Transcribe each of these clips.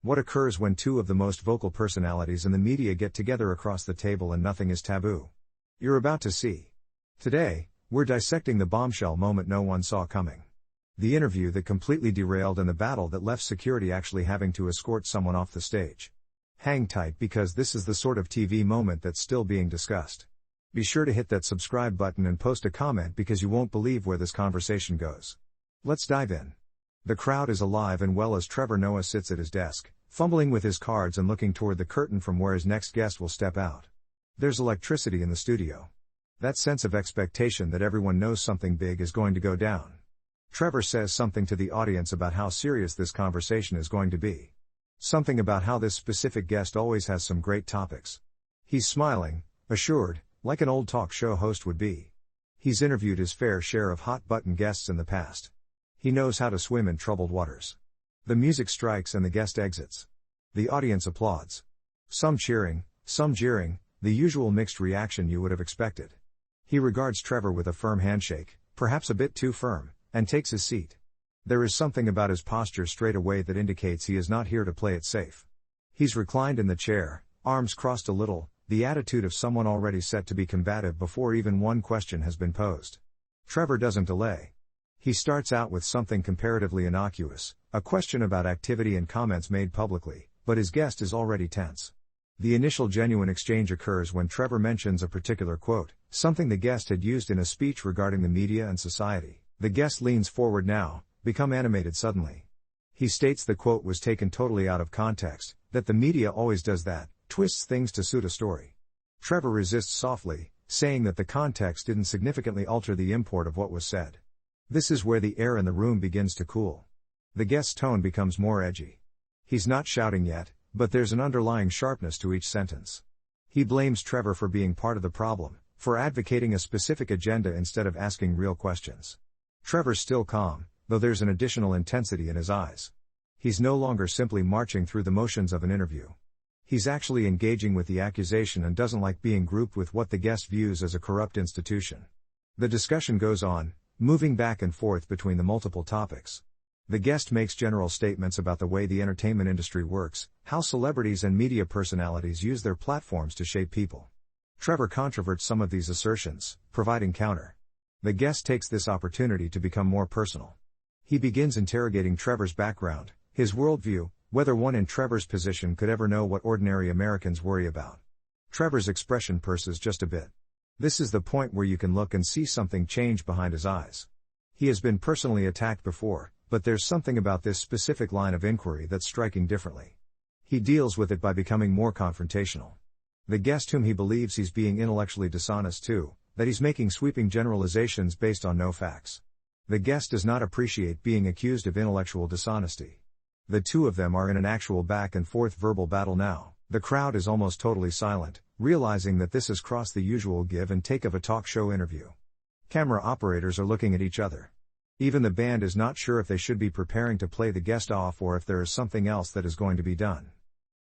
What occurs when two of the most vocal personalities in the media get together across the table and nothing is taboo? You're about to see. Today, we're dissecting the bombshell moment no one saw coming. The interview that completely derailed and the battle that left security actually having to escort someone off the stage. Hang tight because this is the sort of TV moment that's still being discussed. Be sure to hit that subscribe button and post a comment because you won't believe where this conversation goes. Let's dive in. The crowd is alive and well as Trevor Noah sits at his desk, fumbling with his cards and looking toward the curtain from where his next guest will step out. There's electricity in the studio. That sense of expectation that everyone knows something big is going to go down. Trevor says something to the audience about how serious this conversation is going to be. Something about how this specific guest always has some great topics. He's smiling, assured, like an old talk show host would be. He's interviewed his fair share of hot-button guests in the past. He knows how to swim in troubled waters. The music strikes and the guest exits. The audience applauds. Some cheering, some jeering, the usual mixed reaction you would have expected. He regards Trevor with a firm handshake, perhaps a bit too firm, and takes his seat. There is something about his posture straight away that indicates he is not here to play it safe. He's reclined in the chair, arms crossed a little, the attitude of someone already set to be combative before even one question has been posed. Trevor doesn't delay. He starts out with something comparatively innocuous, a question about activity and comments made publicly, but his guest is already tense. The initial genuine exchange occurs when Trevor mentions a particular quote, something the guest had used in a speech regarding the media and society. The guest leans forward now, become animated suddenly. He states the quote was taken totally out of context, that the media always does that, twists things to suit a story. Trevor resists softly, saying that the context didn't significantly alter the import of what was said. This is where the air in the room begins to cool. The guest's tone becomes more edgy. He's not shouting yet, but there's an underlying sharpness to each sentence. He blames Trevor for being part of the problem, for advocating a specific agenda instead of asking real questions. Trevor's still calm, though there's an additional intensity in his eyes. He's no longer simply marching through the motions of an interview. He's actually engaging with the accusation and doesn't like being grouped with what the guest views as a corrupt institution. The discussion goes on, moving back and forth between the multiple topics. The guest makes general statements about the way the entertainment industry works, how celebrities and media personalities use their platforms to shape people. Trevor controverts some of these assertions, providing counter. The guest takes this opportunity to become more personal. He begins interrogating Trevor's background, his worldview, whether one in Trevor's position could ever know what ordinary Americans worry about. Trevor's expression purses just a bit. This is the point where you can look and see something change behind his eyes. He has been personally attacked before, but there's something about this specific line of inquiry that's striking differently. He deals with it by becoming more confrontational. The guest whom he believes he's being intellectually dishonest to, that he's making sweeping generalizations based on no facts. The guest does not appreciate being accused of intellectual dishonesty. The two of them are in an actual back and forth verbal battle now. The crowd is almost totally silent, realizing that this has crossed the usual give and take of a talk show interview. Camera operators are looking at each other. Even the band is not sure if they should be preparing to play the guest off or if there is something else that is going to be done.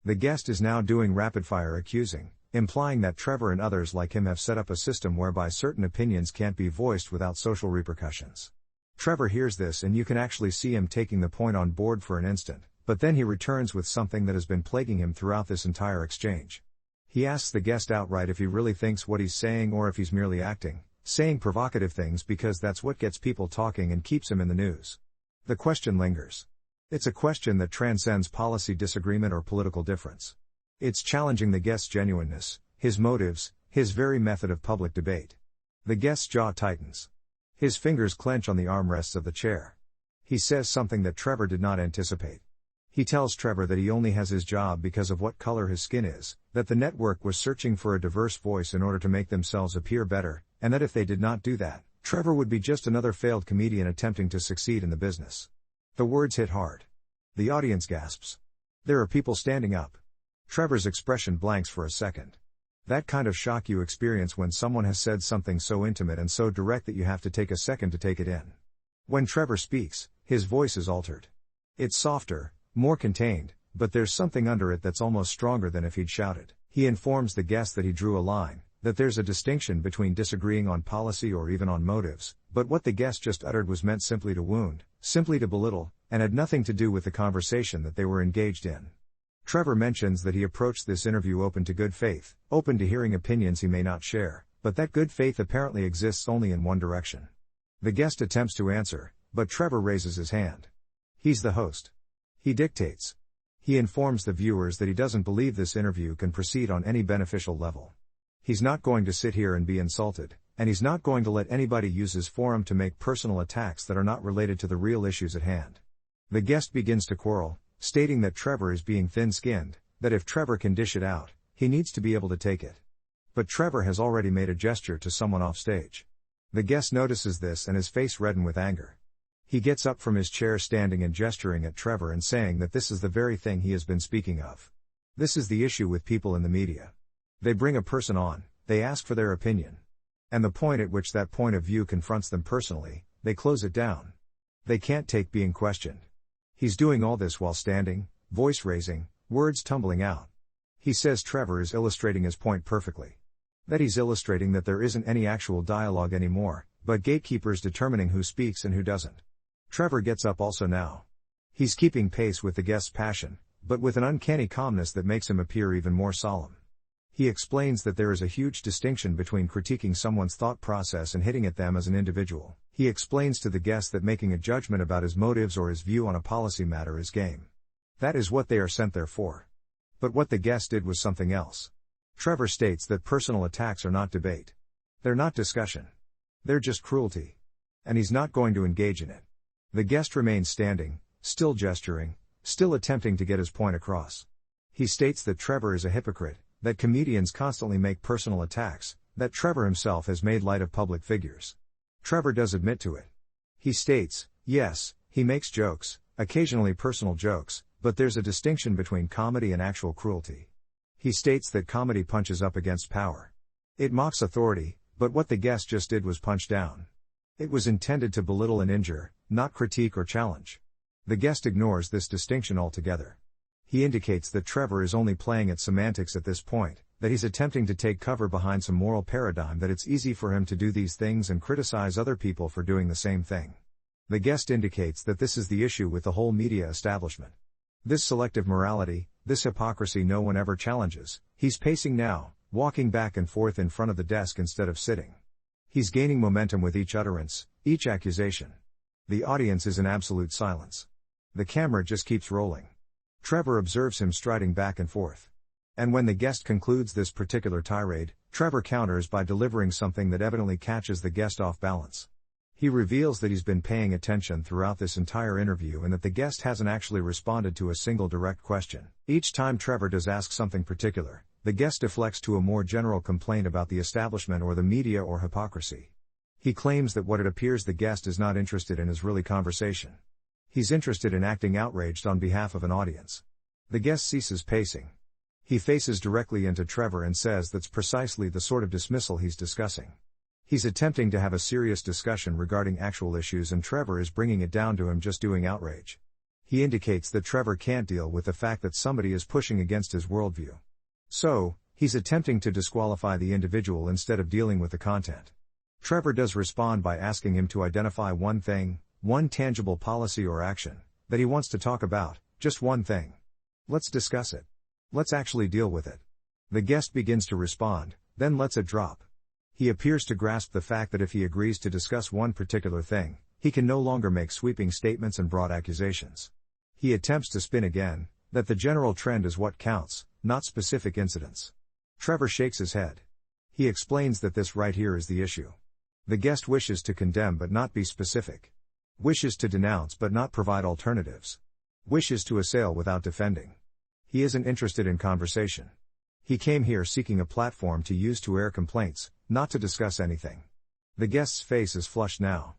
The guest is now doing rapid-fire accusing, implying that Trevor and others like him have set up a system whereby certain opinions can't be voiced without social repercussions. Trevor hears this and you can actually see him taking the point on board for an instant, but then he returns with something that has been plaguing him throughout this entire exchange. He asks the guest outright if he really thinks what he's saying or if he's merely acting, saying provocative things because that's what gets people talking and keeps him in the news. The question lingers. It's a question that transcends policy disagreement or political difference. It's challenging the guest's genuineness, his motives, his very method of public debate. The guest's jaw tightens. His fingers clench on the armrests of the chair. He says something that Trevor did not anticipate. He tells Trevor that he only has his job because of what color his skin is, that the network was searching for a diverse voice in order to make themselves appear better, and that if they did not do that, Trevor would be just another failed comedian attempting to succeed in the business. The words hit hard. The audience gasps. There are people standing up. Trevor's expression blanks for a second. That kind of shock you experience when someone has said something so intimate and so direct that you have to take a second to take it in. When Trevor speaks, his voice is altered. It's softer, more contained, but there's something under it that's almost stronger than if he'd shouted. He informs the guest that he drew a line, that there's a distinction between disagreeing on policy or even on motives, but what the guest just uttered was meant simply to wound, simply to belittle, and had nothing to do with the conversation that they were engaged in. Trevor mentions that he approached this interview open to good faith, open to hearing opinions he may not share, but that good faith apparently exists only in one direction. The guest attempts to answer, but Trevor raises his hand. He's the host. He dictates. He informs the viewers that he doesn't believe this interview can proceed on any beneficial level. He's not going to sit here and be insulted, and he's not going to let anybody use his forum to make personal attacks that are not related to the real issues at hand. The guest begins to quarrel, stating that Trevor is being thin-skinned, that if Trevor can dish it out, he needs to be able to take it. But Trevor has already made a gesture to someone off stage. The guest notices this and his face reddens with anger. He gets up from his chair, standing and gesturing at Trevor and saying that this is the very thing he has been speaking of. This is the issue with people in the media. They bring a person on, they ask for their opinion. And the point at which that point of view confronts them personally, they close it down. They can't take being questioned. He's doing all this while standing, voice raising, words tumbling out. He says Trevor is illustrating his point perfectly. That he's illustrating that there isn't any actual dialogue anymore, but gatekeepers determining who speaks and who doesn't. Trevor gets up also now. He's keeping pace with the guest's passion, but with an uncanny calmness that makes him appear even more solemn. He explains that there is a huge distinction between critiquing someone's thought process and hitting at them as an individual. He explains to the guest that making a judgment about his motives or his view on a policy matter is game. That is what they are sent there for. But what the guest did was something else. Trevor states that personal attacks are not debate. They're not discussion. They're just cruelty. And he's not going to engage in it. The guest remains standing, still gesturing, still attempting to get his point across. He states that Trevor is a hypocrite, that comedians constantly make personal attacks, that Trevor himself has made light of public figures. Trevor does admit to it. He states, yes, he makes jokes, occasionally personal jokes, but there's a distinction between comedy and actual cruelty. He states that comedy punches up against power. It mocks authority, but what the guest just did was punch down. It was intended to belittle and injure, not critique or challenge. The guest ignores this distinction altogether. He indicates that Trevor is only playing at semantics at this point, that he's attempting to take cover behind some moral paradigm, that it's easy for him to do these things and criticize other people for doing the same thing. The guest indicates that this is the issue with the whole media establishment. This selective morality, this hypocrisy no one ever challenges. He's pacing now, walking back and forth in front of the desk instead of sitting. He's gaining momentum with each utterance, each accusation. The audience is in absolute silence. The camera just keeps rolling. Trevor observes him striding back and forth. And when the guest concludes this particular tirade, Trevor counters by delivering something that evidently catches the guest off balance. He reveals that he's been paying attention throughout this entire interview and that the guest hasn't actually responded to a single direct question. Each time Trevor does ask something particular, the guest deflects to a more general complaint about the establishment or the media or hypocrisy. He claims that what it appears the guest is not interested in is really conversation. He's interested in acting outraged on behalf of an audience. The guest ceases pacing. He faces directly into Trevor and says that's precisely the sort of dismissal he's discussing. He's attempting to have a serious discussion regarding actual issues and Trevor is bringing it down to him just doing outrage. He indicates that Trevor can't deal with the fact that somebody is pushing against his worldview. So, he's attempting to disqualify the individual instead of dealing with the content. Trevor does respond by asking him to identify one thing, one tangible policy or action, that he wants to talk about, just one thing. Let's discuss it. Let's actually deal with it. The guest begins to respond, then lets it drop. He appears to grasp the fact that if he agrees to discuss one particular thing, he can no longer make sweeping statements and broad accusations. He attempts to spin again, that the general trend is what counts, not specific incidents. Trevor shakes his head. He explains that this right here is the issue. The guest wishes to condemn but not be specific. Wishes to denounce but not provide alternatives. Wishes to assail without defending. He isn't interested in conversation. He came here seeking a platform to use to air complaints, not to discuss anything. The guest's face is flushed now.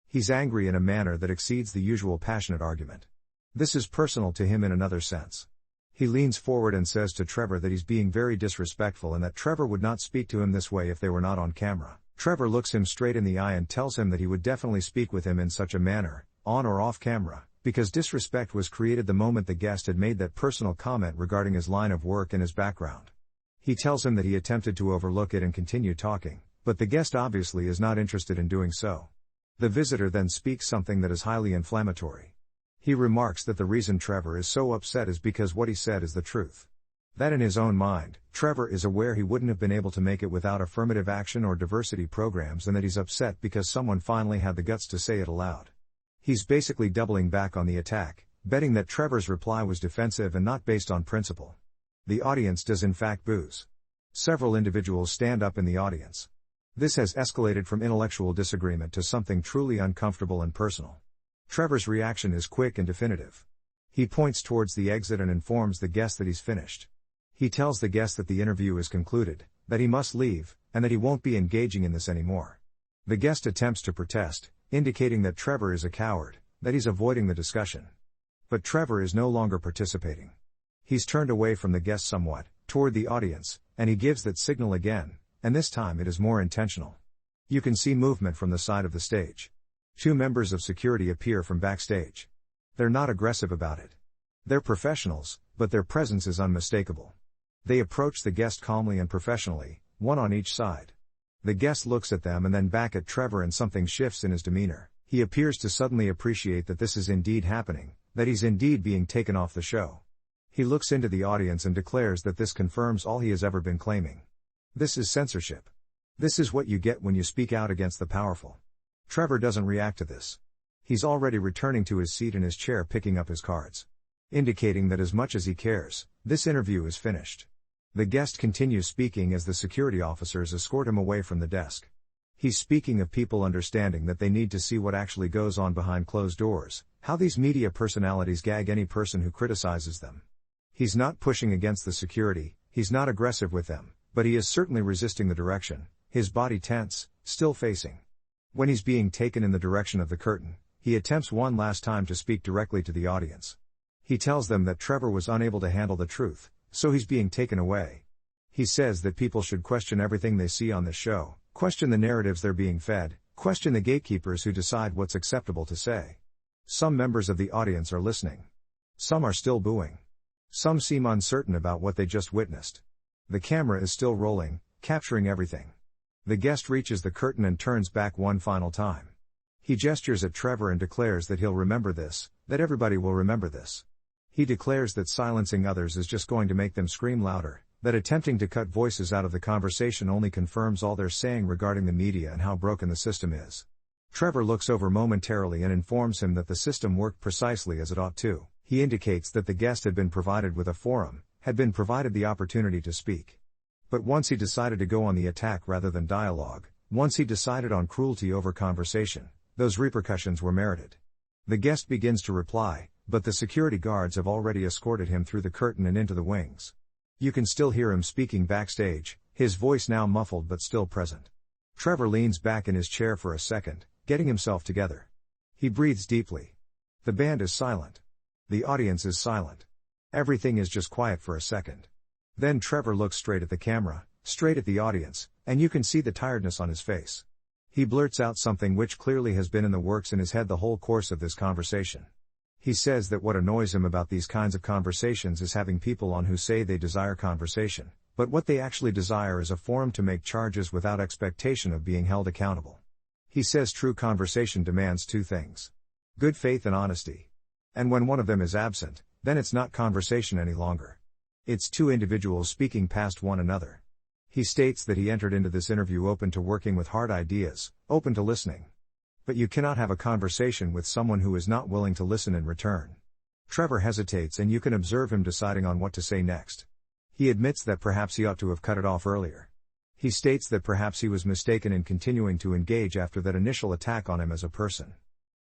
He's angry in a manner that exceeds the usual passionate argument. This is personal to him in another sense. He leans forward and says to Trevor that he's being very disrespectful and that Trevor would not speak to him this way if they were not on camera. Trevor looks him straight in the eye and tells him that he would definitely speak with him in such a manner, on or off camera, because disrespect was created the moment the guest had made that personal comment regarding his line of work and his background. He tells him that he attempted to overlook it and continue talking, but the guest obviously is not interested in doing so. The visitor then speaks something that is highly inflammatory. He remarks that the reason Trevor is so upset is because what he said is the truth. That in his own mind, Trevor is aware he wouldn't have been able to make it without affirmative action or diversity programs, and that he's upset because someone finally had the guts to say it aloud. He's basically doubling back on the attack, betting that Trevor's reply was defensive and not based on principle. The audience does in fact boos. Several individuals stand up in the audience. This has escalated from intellectual disagreement to something truly uncomfortable and personal. Trevor's reaction is quick and definitive. He points towards the exit and informs the guest that he's finished. He tells the guest that the interview is concluded, that he must leave, and that he won't be engaging in this anymore. The guest attempts to protest, indicating that Trevor is a coward, that he's avoiding the discussion. But Trevor is no longer participating. He's turned away from the guest somewhat, toward the audience, and he gives that signal again, and this time it is more intentional. You can see movement from the side of the stage. 2 members of security appear from backstage. They're not aggressive about it. They're professionals, but their presence is unmistakable. They approach the guest calmly and professionally, one on each side. The guest looks at them and then back at Trevor, and something shifts in his demeanor. He appears to suddenly appreciate that this is indeed happening, that he's indeed being taken off the show. He looks into the audience and declares that this confirms all he has ever been claiming. This is censorship. This is what you get when you speak out against the powerful. Trevor doesn't react to this. He's already returning to his seat in his chair, picking up his cards. Indicating that as much as he cares, this interview is finished. The guest continues speaking as the security officers escort him away from the desk. He's speaking of people understanding that they need to see what actually goes on behind closed doors, how these media personalities gag any person who criticizes them. He's not pushing against the security, he's not aggressive with them, but he is certainly resisting the direction, his body tense, still facing. When he's being taken in the direction of the curtain, he attempts one last time to speak directly to the audience. He tells them that Trevor was unable to handle the truth, so he's being taken away. He says that people should question everything they see on this show, question the narratives they're being fed, question the gatekeepers who decide what's acceptable to say. Some members of the audience are listening. Some are still booing. Some seem uncertain about what they just witnessed. The camera is still rolling, capturing everything. The guest reaches the curtain and turns back one final time. He gestures at Trevor and declares that he'll remember this, that everybody will remember this. He declares that silencing others is just going to make them scream louder, that attempting to cut voices out of the conversation only confirms all they're saying regarding the media and how broken the system is. Trevor looks over momentarily and informs him that the system worked precisely as it ought to. He indicates that the guest had been provided with a forum, had been provided the opportunity to speak. But once he decided to go on the attack rather than dialogue, once he decided on cruelty over conversation, those repercussions were merited. The guest begins to reply, but the security guards have already escorted him through the curtain and into the wings. You can still hear him speaking backstage, his voice now muffled but still present. Trevor leans back in his chair for a second, getting himself together. He breathes deeply. The band is silent. The audience is silent. Everything is just quiet for a second. Then Trevor looks straight at the camera, straight at the audience, and you can see the tiredness on his face. He blurts out something which clearly has been in the works in his head the whole course of this conversation. He says that what annoys him about these kinds of conversations is having people on who say they desire conversation, but what they actually desire is a forum to make charges without expectation of being held accountable. He says true conversation demands 2 things: good faith and honesty. And when one of them is absent, then it's not conversation any longer. It's 2 individuals speaking past one another. He states that he entered into this interview open to working with hard ideas, open to listening. But you cannot have a conversation with someone who is not willing to listen in return. Trevor hesitates and you can observe him deciding on what to say next. He admits that perhaps he ought to have cut it off earlier. He states that perhaps he was mistaken in continuing to engage after that initial attack on him as a person.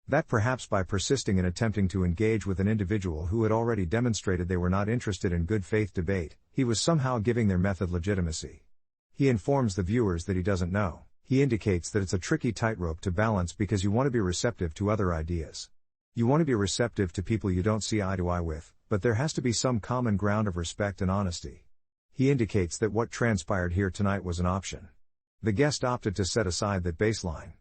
That perhaps by persisting in attempting to engage with an individual who had already demonstrated they were not interested in good faith debate, he was somehow giving their method legitimacy. He informs the viewers that he doesn't know. He indicates that it's a tricky tightrope to balance because you want to be receptive to other ideas. You want to be receptive to people you don't see eye to eye with, but there has to be some common ground of respect and honesty. He indicates that what transpired here tonight was an option. The guest opted to set aside that baseline.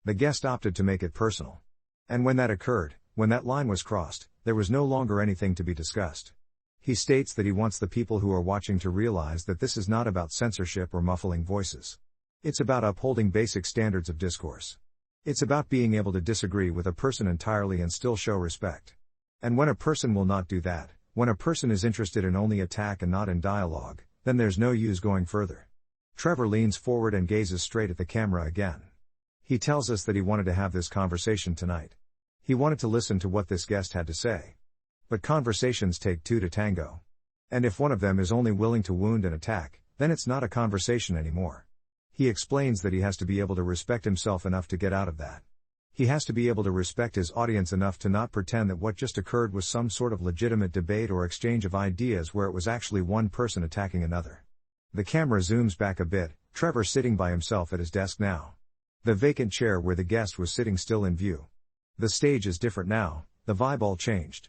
The guest opted to make it personal. And when that occurred, when that line was crossed, there was no longer anything to be discussed. He states that he wants the people who are watching to realize that this is not about censorship or muffling voices. It's about upholding basic standards of discourse. It's about being able to disagree with a person entirely and still show respect. And when a person will not do that, when a person is interested in only attack and not in dialogue, then there's no use going further. Trevor leans forward and gazes straight at the camera again. He tells us that he wanted to have this conversation tonight. He wanted to listen to what this guest had to say. But conversations take two to tango. And if one of them is only willing to wound and attack, then it's not a conversation anymore. He explains that he has to be able to respect himself enough to get out of that. He has to be able to respect his audience enough to not pretend that what just occurred was some sort of legitimate debate or exchange of ideas where it was actually one person attacking another. The camera zooms back a bit, Trevor sitting by himself at his desk now. The vacant chair where the guest was sitting still in view. The stage is different now, the vibe all changed.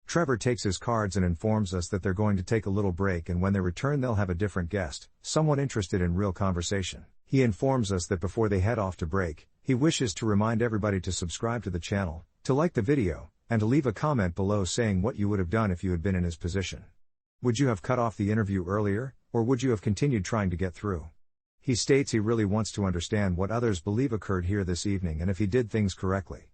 Trevor takes his cards and informs us that they're going to take a little break, and when they return they'll have a different guest, someone interested in real conversation. He informs us that before they head off to break, he wishes to remind everybody to subscribe to the channel, to like the video, and to leave a comment below saying what you would have done if you had been in his position. Would you have cut off the interview earlier, or would you have continued trying to get through? He states he really wants to understand what others believe occurred here this evening and if he did things correctly.